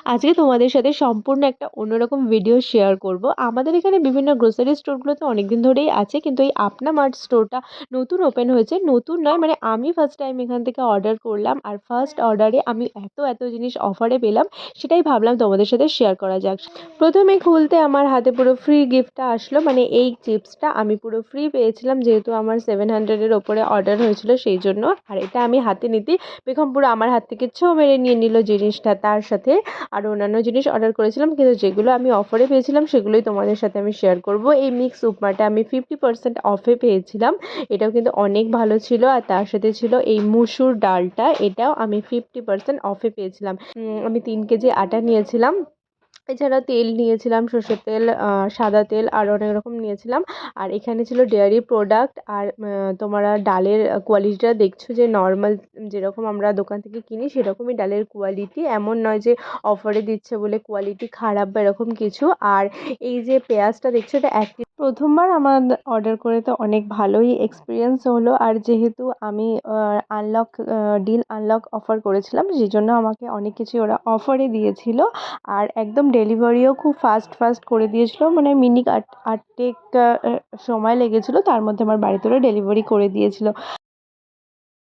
আজকে তোমাদের সাথে সম্পূর্ণ একটা অন্যরকম ভিডিও শেয়ার করব। আমাদের এখানে বিভিন্ন গ্রোসারি স্টোরগুলোতে অনেকদিন ধরেই আছে, কিন্তু এই আপনা মার্ট স্টোরটা নতুন ওপেন হয়েছে। নতুন নয়, মানে আমি ফার্স্ট টাইম এখান থেকে অর্ডার করলাম, আর ফার্স্ট অর্ডারে আমি এত এত জিনিস অফারে পেলাম, সেটাই ভাবলাম তোমাদের সাথে শেয়ার করা যাক। প্রথমে খুলতে আমার হাতে পুরো ফ্রি গিফটটা আসলো, মানে এই চিপসটা আমি পুরো ফ্রি পেয়েছিলাম, যেহেতু আমার 700-এর ওপরে অর্ডার হয়েছিল সেই জন্য। আর এটা আমি হাতে নিতেই বেগম পুরো আমার হাত থেকে ছো মেরে নিয়ে নিল জিনিসটা। তার সাথে আরও অন্যান্য জিনিস অর্ডার করেছিলাম, কিন্তু যেগুলো আমি অফারে পেয়েছিলাম সেগুলোই তোমাদের সাথে আমি শেয়ার করব। এই মিক্স উপমাটা আমি 50% অফে পেয়েছিলাম, এটাও কিন্তু অনেক ভালো ছিল। আর তার সাথে ছিল এই মুসুর ডালটা, এটাও আমি 50% অফে পেয়েছিলাম। আমি 3 কেজি আটা নিয়েছিলাম, এছাড়া তেল নিয়েছিলাম, সর্ষের তেল, সাদা তেল, আর অনেক রকম নিয়েছিলাম। আর এখানে ছিল ডেয়ারি প্রোডাক্ট। আর তোমরা ডালের কোয়ালিটিটা দেখছো যে নর্মাল যেরকম আমরা দোকান থেকে কিনি সেরকমই ডালের কোয়ালিটি, এমন নয় যে অফারে দিচ্ছে বলে কোয়ালিটি খারাপ বা এরকম কিছু। আর এই যে পেঁয়াজটা দেখছো, এটা প্রথমবার আমার অর্ডার করে তো অনেক ভালোই এক্সপিরিয়েন্স হলো। আর যেহেতু আমি ডিল আনলক অফার করেছিলাম, সেই জন্য আমাকে অনেক কিছু ওরা অফারে দিয়েছিল। আর একদম ডেলিভারিও খুব ফাস্ট ফাস্ট করে দিয়েছিল, মানে মিনিট আটটেক সময় লেগেছিলো, তার মধ্যে আমার বাড়িতে ওরা ডেলিভারি করে দিয়েছিল।